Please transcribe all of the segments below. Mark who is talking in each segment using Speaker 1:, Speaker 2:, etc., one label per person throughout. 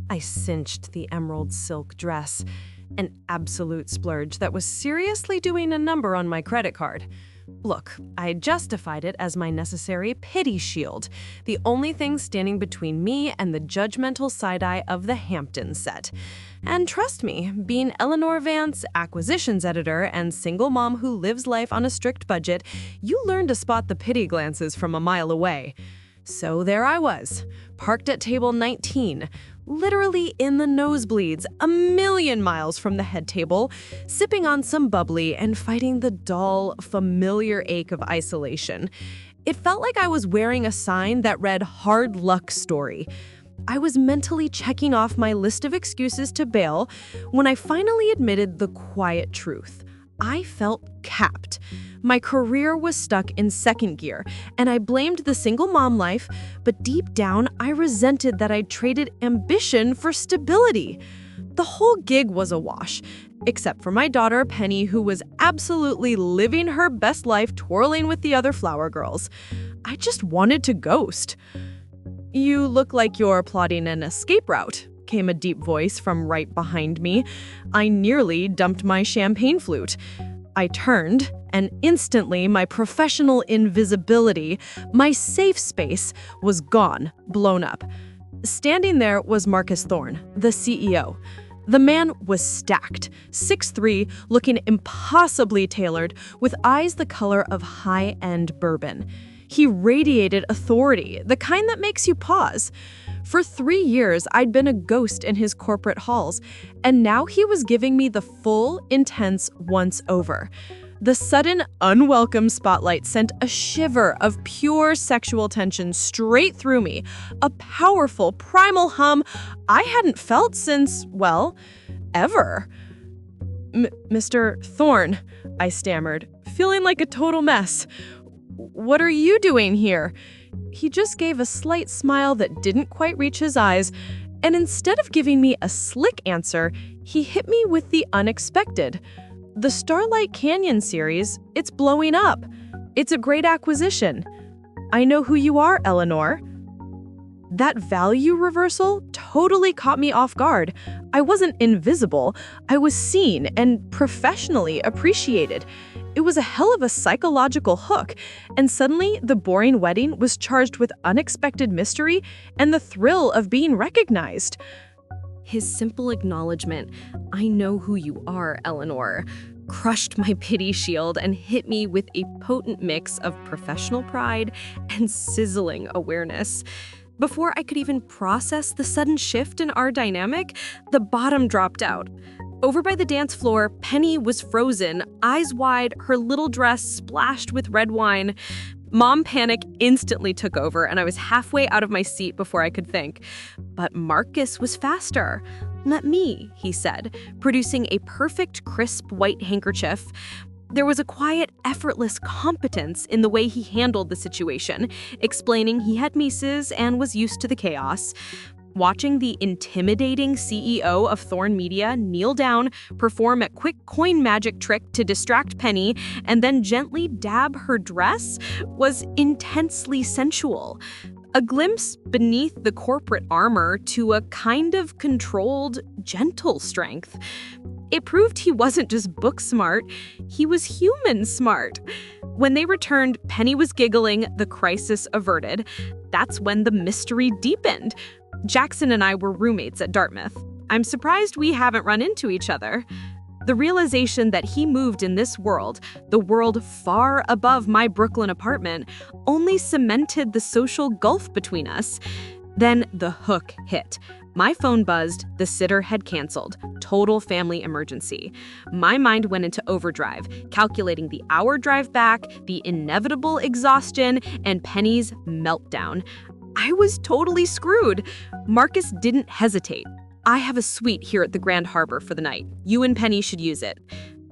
Speaker 1: I cinched the emerald silk dress, an absolute splurge that was seriously doing a number on my credit card. Look, I justified it as my necessary pity shield, the only thing standing between me and the judgmental side-eye of the Hampton set. And trust me, being Eleanor Vance, acquisitions editor, and single mom who lives life on a strict budget, you learn to spot the pity glances from a mile away. So there I was, parked at table 19, literally in the nosebleeds, a million miles from the head table, sipping on some bubbly and fighting the dull, familiar ache of isolation. It felt like I was wearing a sign that read "Hard Luck Story." I was mentally checking off my list of excuses to bail when I finally admitted the quiet truth. I felt capped. My career was stuck in second gear, and I blamed the single mom life, but deep down, I resented that I'd traded ambition for stability. The whole gig was a wash, except for my daughter, Penny, who was absolutely living her best life twirling with the other flower girls. I just wanted to ghost. "You look like you're plotting an escape route," came a deep voice from right behind me. I nearly dumped my champagne flute. I turned, and instantly my professional invisibility, my safe space, was gone, blown up. Standing there was Marcus Thorne, the CEO. The man was stacked, 6'3", looking impossibly tailored, with eyes the color of high-end bourbon. He radiated authority, the kind that makes you pause. For 3 years, I'd been a ghost in his corporate halls, and now he was giving me the full, intense once-over. The sudden, unwelcome spotlight sent a shiver of pure sexual tension straight through me, a powerful, primal hum I hadn't felt since, well, ever. "Mr. Thorne," I stammered, feeling like a total mess. "What are you doing here?" He just gave a slight smile that didn't quite reach his eyes, and instead of giving me a slick answer, he hit me with the unexpected. "The Starlight Canyon series, it's blowing up. It's a great acquisition. I know who you are, Eleanor." That value reversal totally caught me off guard. I wasn't invisible. I was seen and professionally appreciated. It was a hell of a psychological hook, and suddenly the boring wedding was charged with unexpected mystery and the thrill of being recognized. His simple acknowledgement, "I know who you are, Eleanor," crushed my pity shield and hit me with a potent mix of professional pride and sizzling awareness. Before I could even process the sudden shift in our dynamic, the bottom dropped out. Over by the dance floor, Penny was frozen, eyes wide, her little dress splashed with red wine. Mom panic instantly took over, and I was halfway out of my seat before I could think. But Marcus was faster. "Let me," he said, producing a perfect, crisp white handkerchief. There was a quiet, effortless competence in the way he handled the situation, explaining he had Mises and was used to the chaos. Watching the intimidating CEO of Thorne Media kneel down, perform a quick coin magic trick to distract Penny, and then gently dab her dress was intensely sensual. A glimpse beneath the corporate armor to a kind of controlled, gentle strength. It proved he wasn't just book smart, he was human smart. When they returned, Penny was giggling, the crisis averted. That's when the mystery deepened. Jackson and I were roommates at Dartmouth. I'm surprised we haven't run into each other. The realization that he moved in this world, the world far above my Brooklyn apartment, only cemented the social gulf between us. Then the hook hit. My phone buzzed, the sitter had canceled. Total family emergency. My mind went into overdrive, calculating the hour drive back, the inevitable exhaustion, and Penny's meltdown. I was totally screwed. Marcus didn't hesitate. "I have a suite here at the Grand Harbor for the night. You and Penny should use it."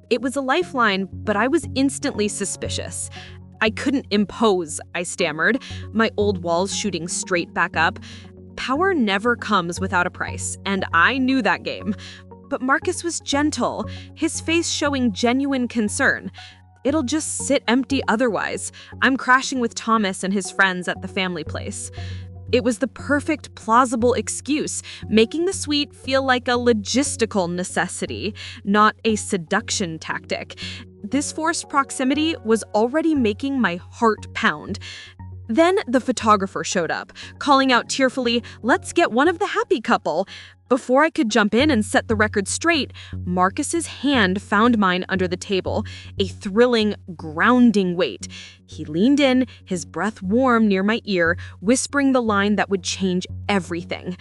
Speaker 1: It was a lifeline, but I was instantly suspicious. "I couldn't impose," I stammered, my old walls shooting straight back up. Power never comes without a price, and I knew that game. But Marcus was gentle, his face showing genuine concern. "It'll just sit empty otherwise. I'm crashing with Thomas and his friends at the family place."
Speaker 2: It was the perfect, plausible excuse, making the suite feel like a logistical necessity, not a seduction tactic. This forced proximity was already making my heart pound. Then the photographer showed up, calling out tearfully, "Let's get one of the happy couple." Before I could jump in and set the record straight, Marcus's hand found mine under the table, a thrilling, grounding weight. He leaned in, his breath warm near my ear, whispering the line that would change everything.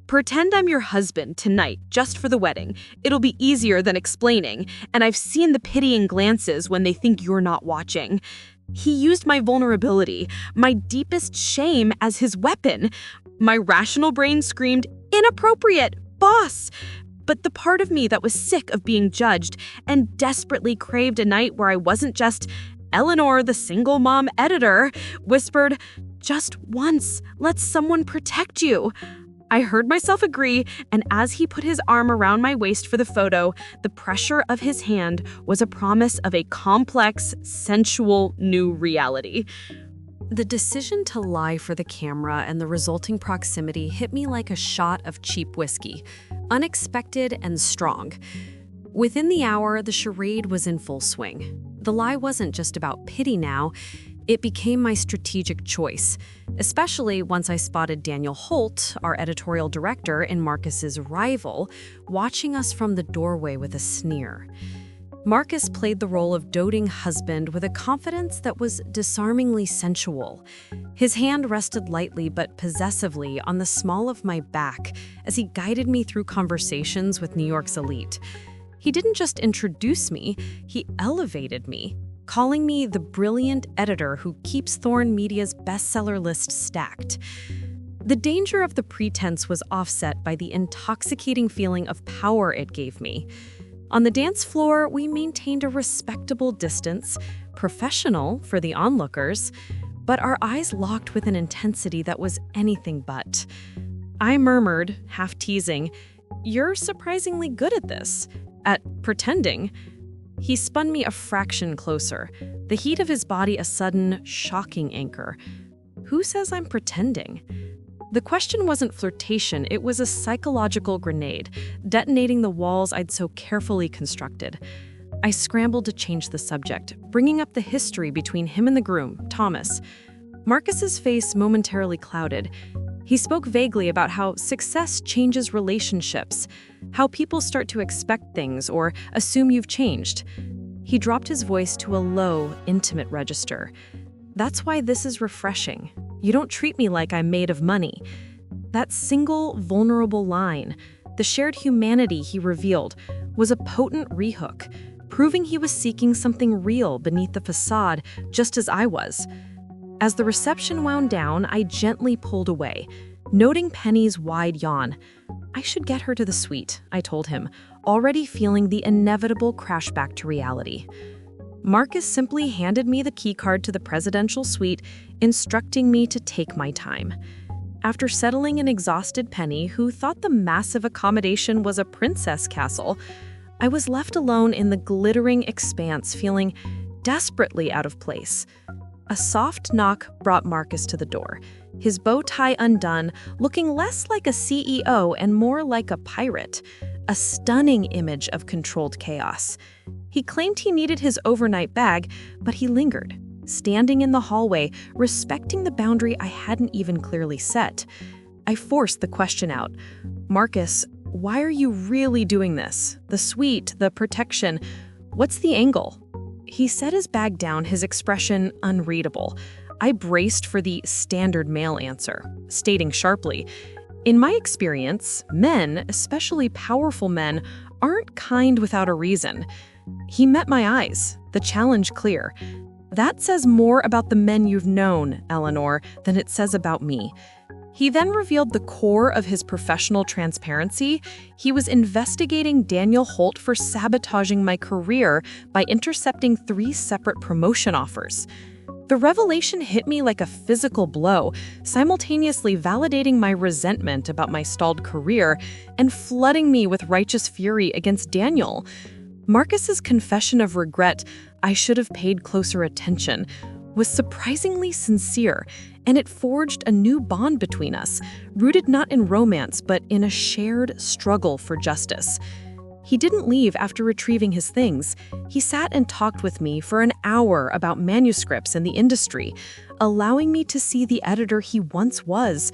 Speaker 2: "Pretend I'm your husband tonight, just for the wedding. It'll be easier than explaining, and I've seen the pitying glances when they think you're not watching." He used my vulnerability, my deepest shame, as his weapon. My rational brain screamed, "Inappropriate, boss!" But the part of me that was sick of being judged and desperately craved a night where I wasn't just Eleanor, the single mom editor, whispered, "Just once, let someone protect you." I heard myself agree, and as he put his arm around my waist for the photo, the pressure of his hand was a promise of a complex, sensual new reality.
Speaker 1: The decision to lie for the camera and the resulting proximity hit me like a shot of cheap whiskey, unexpected and strong. Within the hour, the charade was in full swing. The lie wasn't just about pity now, it became my strategic choice, especially once I spotted Daniel Holt, our editorial director and Marcus's rival, watching us from the doorway with a sneer. Marcus played the role of doting husband with a confidence that was disarmingly sensual. His hand rested lightly but possessively on the small of my back as he guided me through conversations with New York's elite. He didn't just introduce me, he elevated me, calling me the brilliant editor who keeps Thorne Media's bestseller list stacked. The danger of the pretense was offset by the intoxicating feeling of power it gave me. On the dance floor, we maintained a respectable distance, professional for the onlookers, but our eyes locked with an intensity that was anything but. I murmured, half teasing, "You're surprisingly good at this, at pretending." He spun me a fraction closer, the heat of his body a sudden, shocking anchor. Who says I'm pretending? The question wasn't flirtation, it was a psychological grenade, detonating the walls I'd so carefully constructed. I scrambled to change the subject, bringing up the history between him and the groom, Thomas. Marcus's face momentarily clouded. He spoke vaguely about how success changes relationships, how people start to expect things or assume you've changed. He dropped his voice to a low, intimate register. "That's why this is refreshing. You don't treat me like I'm made of money." That single, vulnerable line, the shared humanity he revealed, was a potent rehook, proving he was seeking something real beneath the facade, just as I was. As the reception wound down, I gently pulled away, noting Penny's wide yawn. I should get her to the suite, I told him, already feeling the inevitable crash back to reality. Marcus simply handed me the keycard to the presidential suite, instructing me to take my time. After settling an exhausted Penny, who thought the massive accommodation was a princess castle, I was left alone in the glittering expanse, feeling desperately out of place. A soft knock brought Marcus to the door, his bow tie undone, looking less like a CEO and more like a pirate, a stunning image of controlled chaos. He claimed he needed his overnight bag, but he lingered, standing in the hallway, respecting the boundary I hadn't even clearly set. I forced the question out. "Marcus, why are you really doing this? The suite, the protection, what's the angle?" He set his bag down, his expression unreadable. I braced for the standard male answer, stating sharply, "In my experience, men, especially powerful men, aren't kind without a reason." He met my eyes, the challenge clear. "That says more about the men you've known, Eleanor, than it says about me." He then revealed the core of his professional transparency. He was investigating Daniel Holt for sabotaging my career by intercepting 3 separate promotion offers. The revelation hit me like a physical blow, simultaneously validating my resentment about my stalled career and flooding me with righteous fury against Daniel. Marcus's confession of regret, "I should have paid closer attention,"
Speaker 2: was surprisingly sincere, and it forged a new bond between us, rooted not in romance but in a shared struggle for justice. He didn't leave after retrieving his things. He sat and talked with me for an hour about manuscripts and the industry, allowing me to see the editor he once was.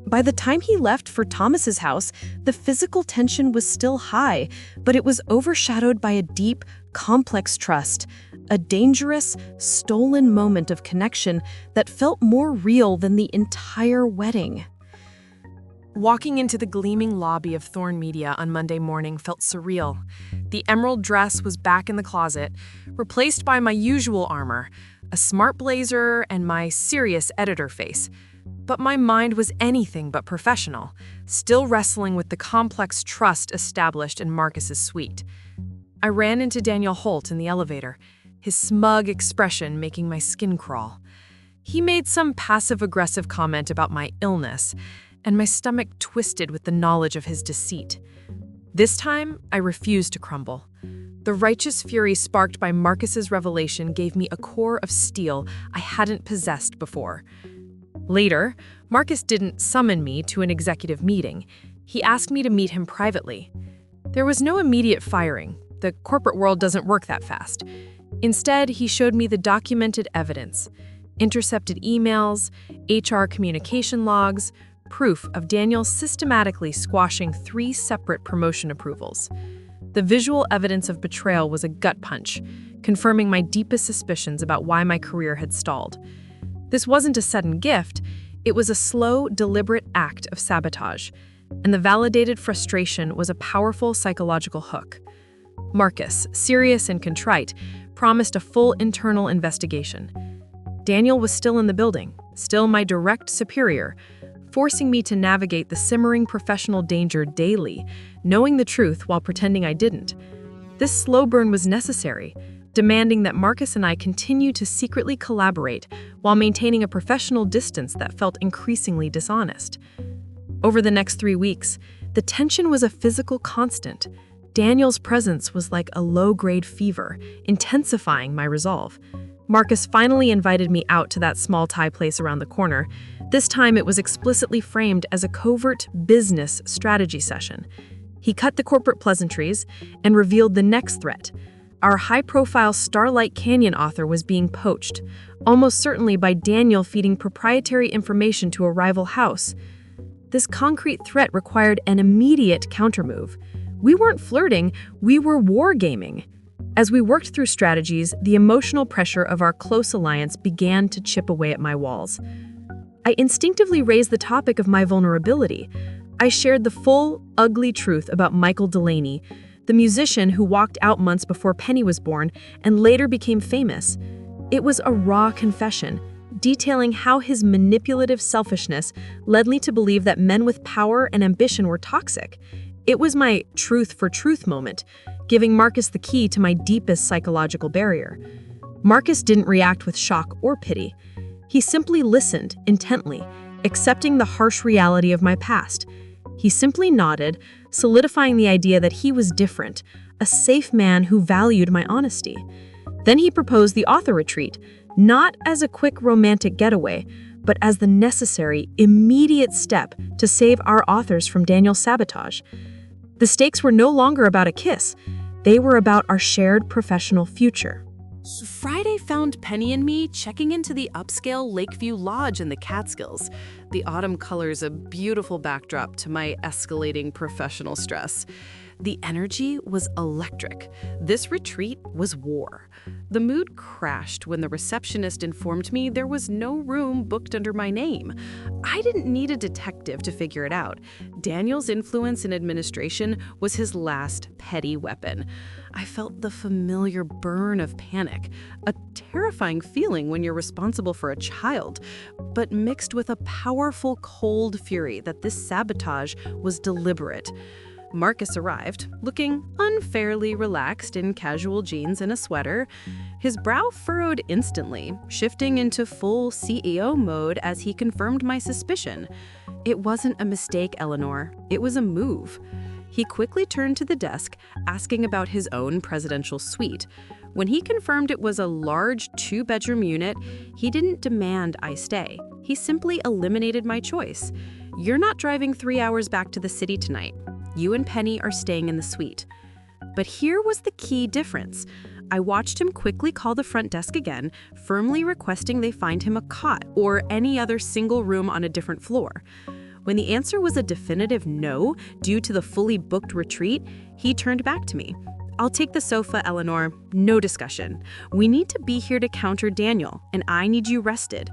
Speaker 2: By the time he left for Thomas's house, the physical tension was still high, but it was overshadowed by a deep, complex trust, a dangerous, stolen moment of connection that felt more real than the entire wedding.
Speaker 1: Walking into the gleaming lobby of Thorne Media on Monday morning felt surreal. The emerald dress was back in the closet, replaced by my usual armor, a smart blazer and my serious editor face. But my mind was anything but professional, still wrestling with the complex trust established in Marcus's suite. I ran into Daniel Holt in the elevator, his smug expression making my skin crawl. He made some passive-aggressive comment about my illness, and my stomach twisted with the knowledge of his deceit. This time, I refused to crumble. The righteous fury sparked by Marcus's revelation gave me a core of steel I hadn't possessed before. Later, Marcus didn't summon me to an executive meeting. He asked me to meet him privately. There was no immediate firing. The corporate world doesn't work that fast. Instead, he showed me the documented evidence, intercepted emails, HR communication logs, proof of Daniel systematically squashing 3 separate promotion approvals. The visual evidence of betrayal was a gut punch, confirming my deepest suspicions about why my career had stalled. This wasn't a sudden gift, it was a slow, deliberate act of sabotage, and the validated frustration was a powerful psychological hook. Marcus, serious and contrite, promised a full internal investigation. Daniel was still in the building, still my direct superior, forcing me to navigate the simmering professional danger daily, knowing the truth while pretending I didn't. This slow burn was necessary, demanding that Marcus and I continue to secretly collaborate while maintaining a professional distance that felt increasingly dishonest. Over the next 3 weeks, the tension was a physical constant. Daniel's presence was like a low-grade fever, intensifying my resolve. Marcus finally invited me out to that small Thai place around the corner. This time it was explicitly framed as a covert business strategy session. He cut the corporate pleasantries and revealed the next threat. Our high-profile Starlight Canyon author was being poached, almost certainly by Daniel feeding proprietary information to a rival house. This concrete threat required an immediate countermove. We weren't flirting, we were wargaming. As we worked through strategies, the emotional pressure of our close alliance began to chip away at my walls. I instinctively raised the topic of my vulnerability. I shared the full, ugly truth about Michael Delaney, the musician who walked out months before Penny was born and later became famous. It was a raw confession, detailing how his manipulative selfishness led me to believe that men with power and ambition were toxic. It was my truth for truth moment, giving Marcus the key to my deepest psychological barrier. Marcus didn't react with shock or pity. He simply listened intently, accepting the harsh reality of my past. He simply nodded, solidifying the idea that he was different, a safe man who valued my honesty. Then he proposed the author retreat, not as a quick romantic getaway, but as the necessary, immediate step to save our authors from Daniel's sabotage. The stakes were no longer about a kiss. They were about our shared professional future.
Speaker 3: Friday found Penny and me checking into the upscale Lakeview Lodge in the Catskills. The autumn colors a beautiful backdrop to my escalating professional stress. The energy was electric. This retreat was war. The mood crashed when the receptionist informed me there was no room booked under my name. I didn't need a detective to figure it out. Daniel's influence in administration was his last petty weapon. I felt the familiar burn of panic, a terrifying feeling when you're responsible for a child, but mixed with a powerful cold fury that this sabotage was deliberate. Marcus arrived, looking unfairly relaxed in casual jeans and a sweater. His brow furrowed instantly, shifting into full CEO mode as he confirmed my suspicion. It wasn't a mistake, Eleanor. It was a move. He quickly turned to the desk, asking about his own presidential suite. When he confirmed it was a large 2-bedroom unit, he didn't demand I stay. He simply eliminated my choice. "You're not driving 3 hours back to the city tonight. You and Penny are staying in the suite." But here was the key difference. I watched him quickly call the front desk again, firmly requesting they find him a cot or any other single room on a different floor. When the answer was a definitive no, due to the fully booked retreat, he turned back to me. "I'll take the sofa, Eleanor. No discussion. We need to be here to counter Daniel, and I need you rested."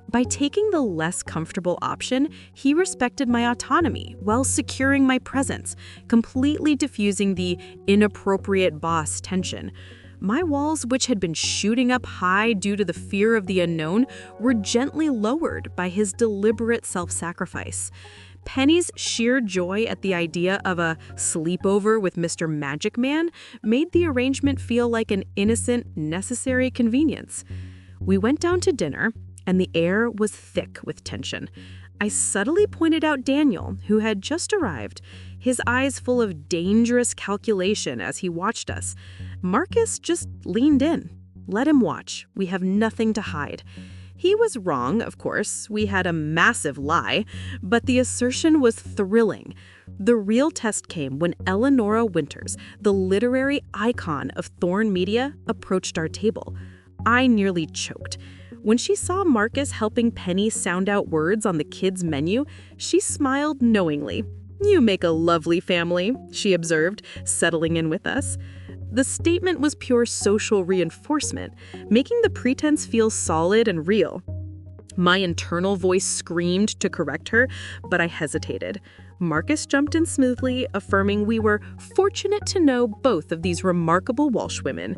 Speaker 3: By taking the less comfortable option, he respected my autonomy while securing my presence, completely diffusing the inappropriate boss tension. My walls, which had been shooting up high due to the fear of the unknown, were gently lowered by his deliberate self-sacrifice. Penny's sheer joy at the idea of a sleepover with Mr. Magic Man made the arrangement feel like an innocent, necessary convenience. We went down to dinner, and the air was thick with tension. I subtly pointed out Daniel, who had just arrived, his eyes full of dangerous calculation as he watched us. Marcus just leaned in. "Let him watch. We have nothing to hide." He was wrong, of course. We had a massive lie, but the assertion was thrilling. The real test came when Eleanor Winters, the literary icon of Thorne media, approached our table. I nearly choked. When she saw Marcus helping Penny sound out words on the kids' menu, she smiled knowingly. "You make a lovely family," she observed, settling in with us. The statement was pure social reinforcement, making the pretense feel solid and real. My internal voice screamed to correct her, but I hesitated. Marcus jumped in smoothly, affirming we were fortunate to know both of these remarkable Welsh women.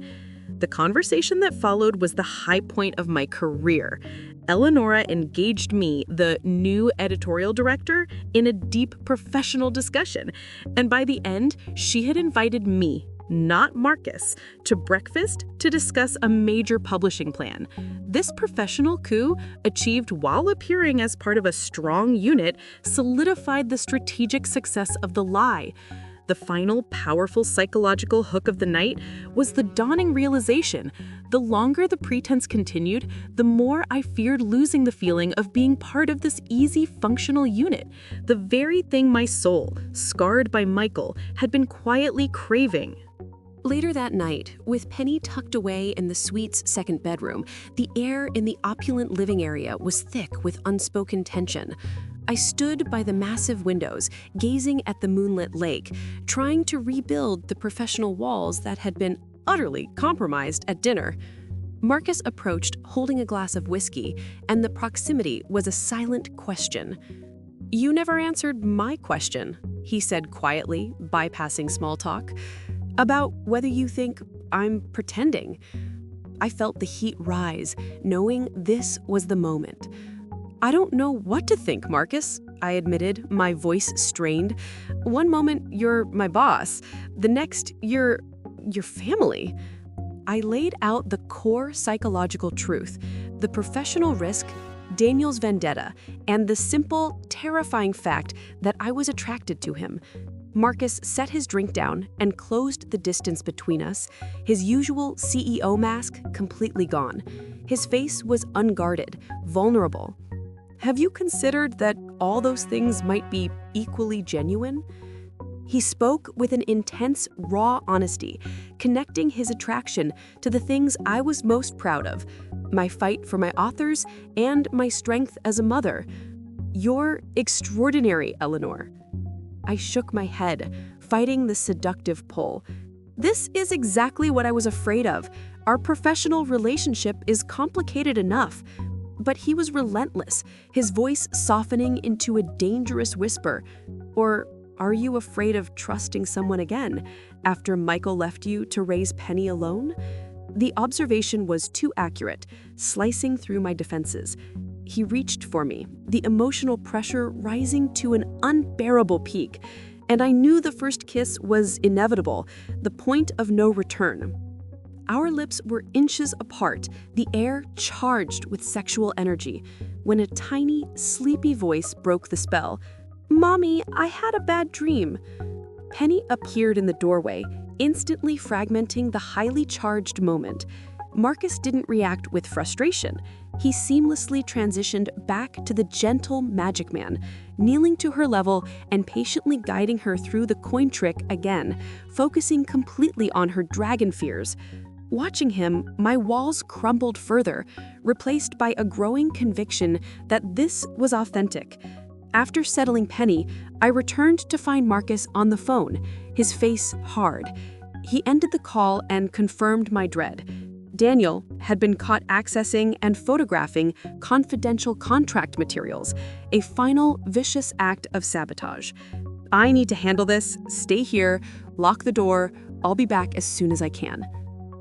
Speaker 3: The conversation that followed was the high point of my career. Eleanor engaged me, the new editorial director, in a deep professional discussion, and by the end, she had invited me, not Marcus, to breakfast to discuss a major publishing plan. This professional coup, achieved while appearing as part of a strong unit, solidified the strategic success of the lie. The final, powerful psychological hook of the night was the dawning realization. The longer the pretense continued, the more I feared losing the feeling of being part of this easy, functional unit, the very thing my soul, scarred by Michael, had been quietly craving.
Speaker 4: Later that night, with Penny tucked away in the suite's second bedroom, the air in the opulent living area was thick with unspoken tension. I stood by the massive windows, gazing at the moonlit lake, trying to rebuild the professional walls that had been utterly compromised at dinner. Marcus approached, holding a glass of whiskey, and the proximity was a silent question. "You never answered my question," he said quietly, bypassing small talk, "about whether you think I'm pretending." I felt the heat rise, knowing this was the moment. "I don't know what to think, Marcus," I admitted, my voice strained. "One moment, you're my boss. The next, you're family." I laid out the core psychological truth, the professional risk, Daniel's vendetta, and the simple, terrifying fact that I was attracted to him. Marcus set his drink down and closed the distance between us, his usual CEO mask completely gone. His face was unguarded, vulnerable. "Have you considered that all those things might be equally genuine?" He spoke with an intense, raw honesty, connecting his attraction to the things I was most proud of, my fight for my authors and my strength as a mother. "You're extraordinary, Eleanor." I shook my head, fighting the seductive pull. This is exactly what I was afraid of. Our professional relationship is complicated enough. But he was relentless, his voice softening into a dangerous whisper. "Or are you afraid of trusting someone again, after Michael left you to raise Penny alone?" The observation was too accurate, slicing through my defenses. He reached for me, the emotional pressure rising to an unbearable peak, and I knew the first kiss was inevitable, the point of no return. Our lips were inches apart, the air charged with sexual energy, when a tiny, sleepy voice broke the spell. "Mommy, I had a bad dream." Penny appeared in the doorway, instantly fragmenting the highly charged moment. Marcus didn't react with frustration. He seamlessly transitioned back to the gentle magic man, kneeling to her level and patiently guiding her through the coin trick again, focusing completely on her dragon fears. Watching him, my walls crumbled further, replaced by a growing conviction that this was authentic. After settling Penny, I returned to find Marcus on the phone, his face hard. He ended the call and confirmed my dread. Daniel had been caught accessing and photographing confidential contract materials, a final vicious act of sabotage. I need to handle this, stay here, lock the door, I'll be back as soon as I can.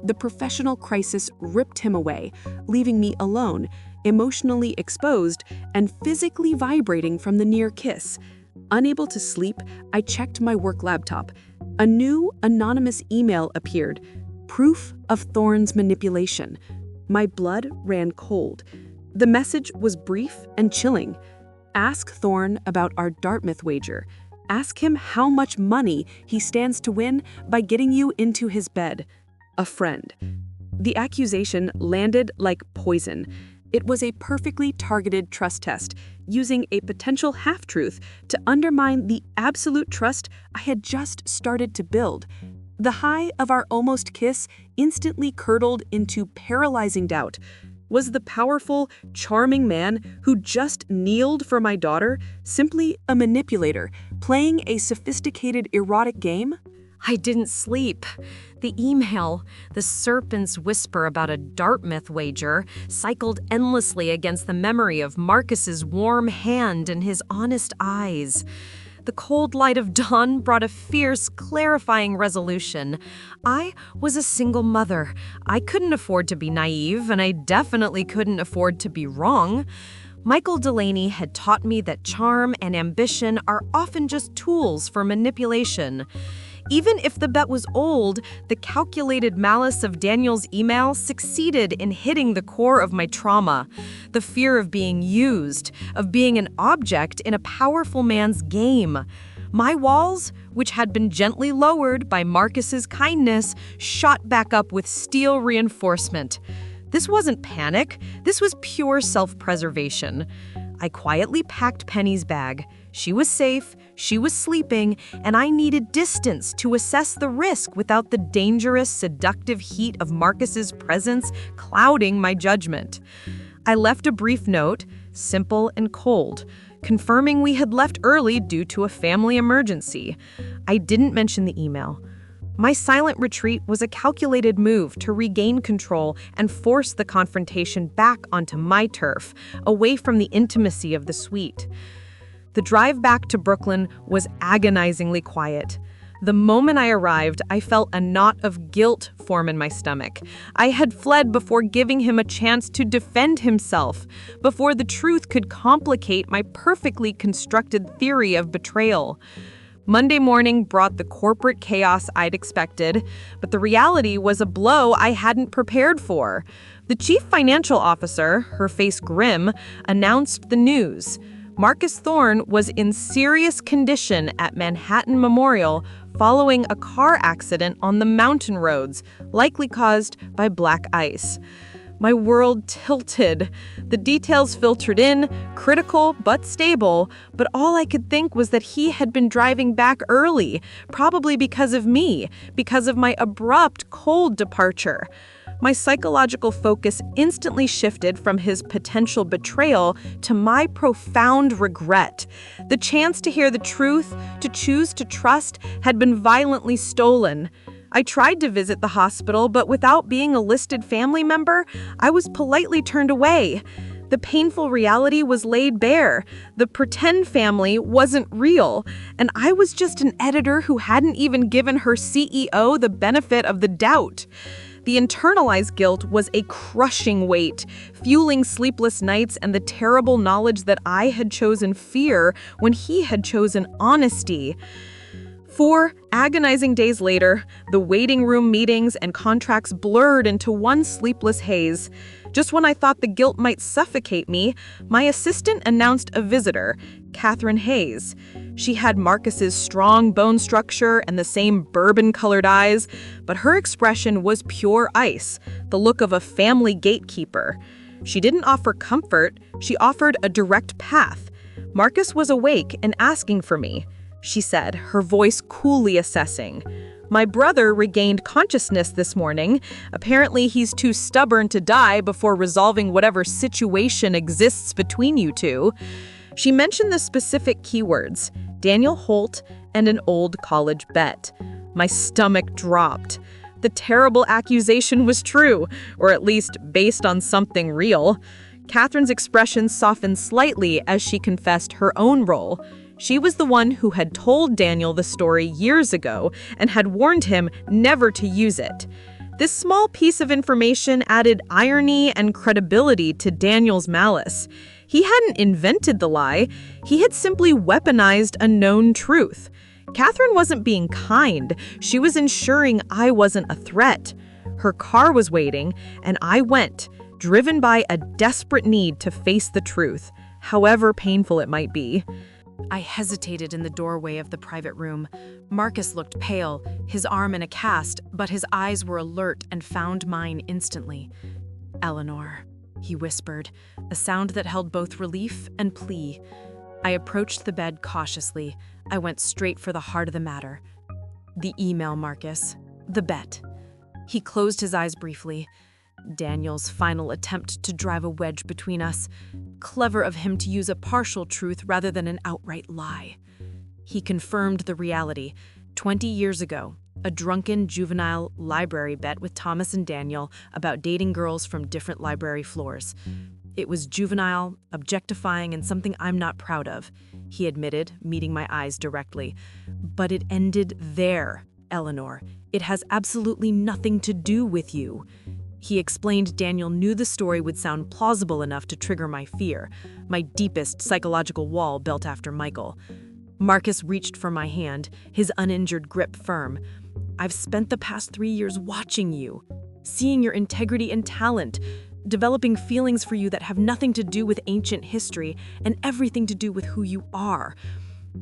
Speaker 4: The professional crisis ripped him away, leaving me alone, emotionally exposed and physically vibrating from the near kiss. Unable to sleep, I checked my work laptop. A new anonymous email appeared. Proof of Thorne's manipulation. My blood ran cold. The message was brief and chilling. Ask Thorne about our Dartmouth wager. Ask him how much money he stands to win by getting you into his bed. A friend. The accusation landed like poison. It was a perfectly targeted trust test, using a potential half-truth to undermine the absolute trust I had just started to build. The high of our almost kiss instantly curdled into paralyzing doubt. Was the powerful, charming man who just kneeled for my daughter simply a manipulator, playing a sophisticated erotic game?
Speaker 1: I didn't sleep. The email, the serpent's whisper about a Dartmouth wager, cycled endlessly against the memory of Marcus's warm hand and his honest eyes. The cold light of dawn brought a fierce, clarifying resolution. I was a single mother. I couldn't afford to be naive, and I definitely couldn't afford to be wrong. Michael Delaney had taught me that charm and ambition are often just tools for manipulation. Even if the bet was old, the calculated malice of Daniel's email succeeded in hitting the core of my trauma, the fear of being used, of being an object in a powerful man's game. My walls, which had been gently lowered by Marcus's kindness, shot back up with steel reinforcement. This wasn't panic, this was pure self-preservation. I quietly packed Penny's bag. She was safe, she was sleeping, and I needed distance to assess the risk without the dangerous, seductive heat of Marcus's presence clouding my judgment. I left a brief note, simple and cold, confirming we had left early due to a family emergency. I didn't mention the email. My silent retreat was a calculated move to regain control and force the confrontation back onto my turf, away from the intimacy of the suite. The drive back to Brooklyn was agonizingly quiet. The moment I arrived, I felt a knot of guilt form in my stomach. I had fled before giving him a chance to defend himself, before the truth could complicate my perfectly constructed theory of betrayal. Monday morning brought the corporate chaos I'd expected, but the reality was a blow I hadn't prepared for. The chief financial officer, her face grim, announced the news. Marcus Thorne was in serious condition at Manhattan Memorial following a car accident on the mountain roads, likely caused by black ice. My world tilted. The details filtered in, critical but stable, but all I could think was that he had been driving back early, probably because of me, because of my abrupt, cold departure. My psychological focus instantly shifted from his potential betrayal to my profound regret. The chance to hear the truth, to choose to trust, had been violently stolen. I tried to visit the hospital, but without being a listed family member, I was politely turned away. The painful reality was laid bare. The pretend family wasn't real, and I was just an editor who hadn't even given her CEO the benefit of the doubt. The internalized guilt was a crushing weight, fueling sleepless nights and the terrible knowledge that I had chosen fear when he had chosen honesty. 4 agonizing days later, the waiting room meetings and contracts blurred into one sleepless haze. Just when I thought the guilt might suffocate me, my assistant announced a visitor, Catherine Hayes.
Speaker 2: She had Marcus's strong bone structure and the same bourbon-colored eyes, but her expression was pure ice, the look of a family gatekeeper. She didn't offer comfort, she offered a direct path. Marcus was awake and asking for me, she said, her voice coolly assessing. My brother regained consciousness this morning. Apparently, he's too stubborn to die before resolving whatever situation exists between you two. She mentioned the specific keywords, Daniel Holt and an old college bet. My stomach dropped. The terrible accusation was true, or at least based on something real. Catherine's expression softened slightly as she confessed her own role. She was the one who had told Daniel the story years ago and had warned him never to use it. This small piece of information added irony and credibility to Daniel's malice. He hadn't invented the lie, he had simply weaponized a known truth. Catherine wasn't being kind, she was ensuring I wasn't a threat. Her car was waiting, and I went, driven by a desperate need to face the truth, however painful it might be.
Speaker 1: I hesitated in the doorway of the private room. Marcus looked pale, his arm in a cast, but his eyes were alert and found mine instantly. "Eleanor," he whispered, a sound that held both relief and plea. I approached the bed cautiously. I went straight for the heart of the matter. "The email, Marcus. The bet." He closed his eyes briefly. Daniel's final attempt to drive a wedge between us. Clever of him to use a partial truth rather than an outright lie. He confirmed the reality. 20 years ago, a drunken juvenile library bet with Thomas and Daniel about dating girls from different library floors. It was juvenile, objectifying, and something I'm not proud of, he admitted, meeting my eyes directly. But it ended there, Eleanor. It has absolutely nothing to do with you. He explained Daniel knew the story would sound plausible enough to trigger my fear, my deepest psychological wall built after Michael. Marcus reached for my hand, his uninjured grip firm. "I've spent the past 3 years watching you, seeing your integrity and talent, developing feelings for you that have nothing to do with ancient history and everything to do with who you are."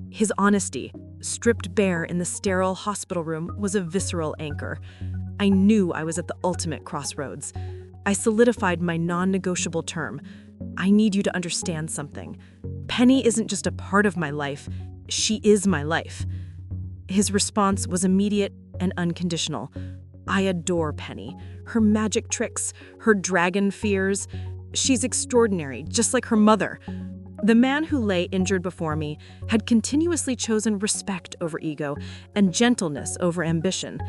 Speaker 1: His honesty, stripped bare in the sterile hospital room, was a visceral anchor. I knew I was at the ultimate crossroads. I solidified my non-negotiable term. I need you to understand something. Penny isn't just a part of my life, she is my life. His response was immediate and unconditional. I adore Penny, her magic tricks, her dragon fears. She's extraordinary, just like her mother. The man who lay injured before me had continuously chosen respect over ego and gentleness over ambition.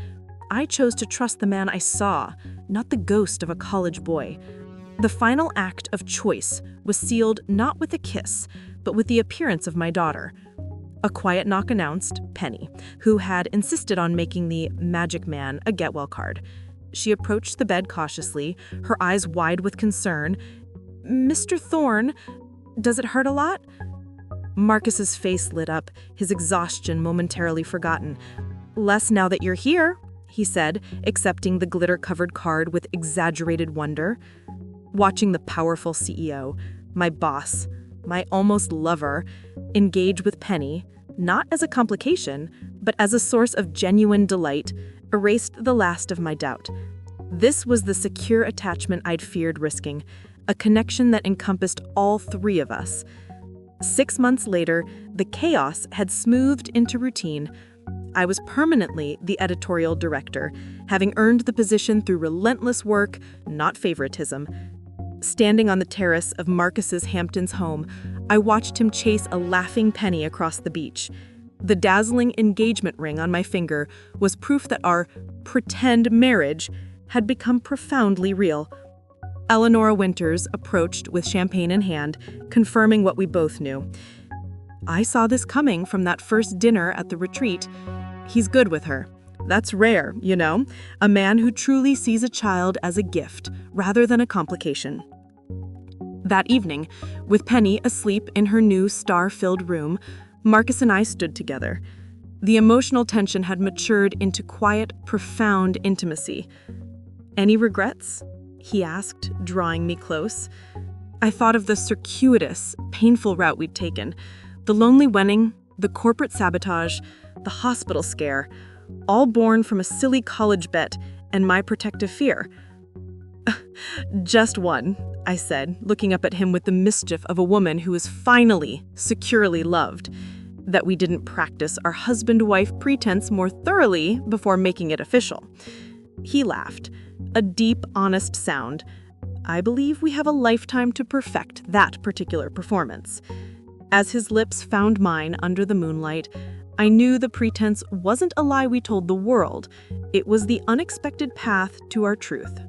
Speaker 1: I chose to trust the man I saw, not the ghost of a college boy. The final act of choice was sealed not with a kiss, but with the appearance of my daughter. A quiet knock announced Penny, who had insisted on making the magic man a get-well card. She approached the bed cautiously, her eyes wide with concern. "Mr. Thorne, does it hurt a lot?" Marcus's face lit up, his exhaustion momentarily forgotten. "Less now that you're here," he said, accepting the glitter-covered card with exaggerated wonder. Watching the powerful CEO, my boss, my almost lover, engage with Penny, not as a complication, but as a source of genuine delight, erased the last of my doubt. This was the secure attachment I'd feared risking, a connection that encompassed all three of us. 6 months later, the chaos had smoothed into routine. I was permanently the editorial director, having earned the position through relentless work, not favoritism. Standing on the terrace of Marcus's Hamptons home, I watched him chase a laughing Penny across the beach. The dazzling engagement ring on my finger was proof that our pretend marriage had become profoundly real. Eleanor Winters approached with champagne in hand, confirming what we both knew. I saw this coming from that first dinner at the retreat. He's good with her. That's rare, you know? A man who truly sees a child as a gift, rather than a complication. That evening, with Penny asleep in her new star-filled room, Marcus and I stood together. The emotional tension had matured into quiet, profound intimacy. "Any regrets?" he asked, drawing me close. I thought of the circuitous, painful route we'd taken. The lonely wedding,
Speaker 2: The corporate sabotage, the hospital scare, all born from a silly college bet and my protective fear. Just one, I said, looking up at him with the mischief of a woman who is finally, securely loved. That we didn't practice our husband-wife pretense more thoroughly before making it official. He laughed, a deep, honest sound. I believe we have a lifetime to perfect that particular performance. As his lips found mine under the moonlight, I knew the pretense wasn't a lie we told the world. It was the unexpected path to our truth.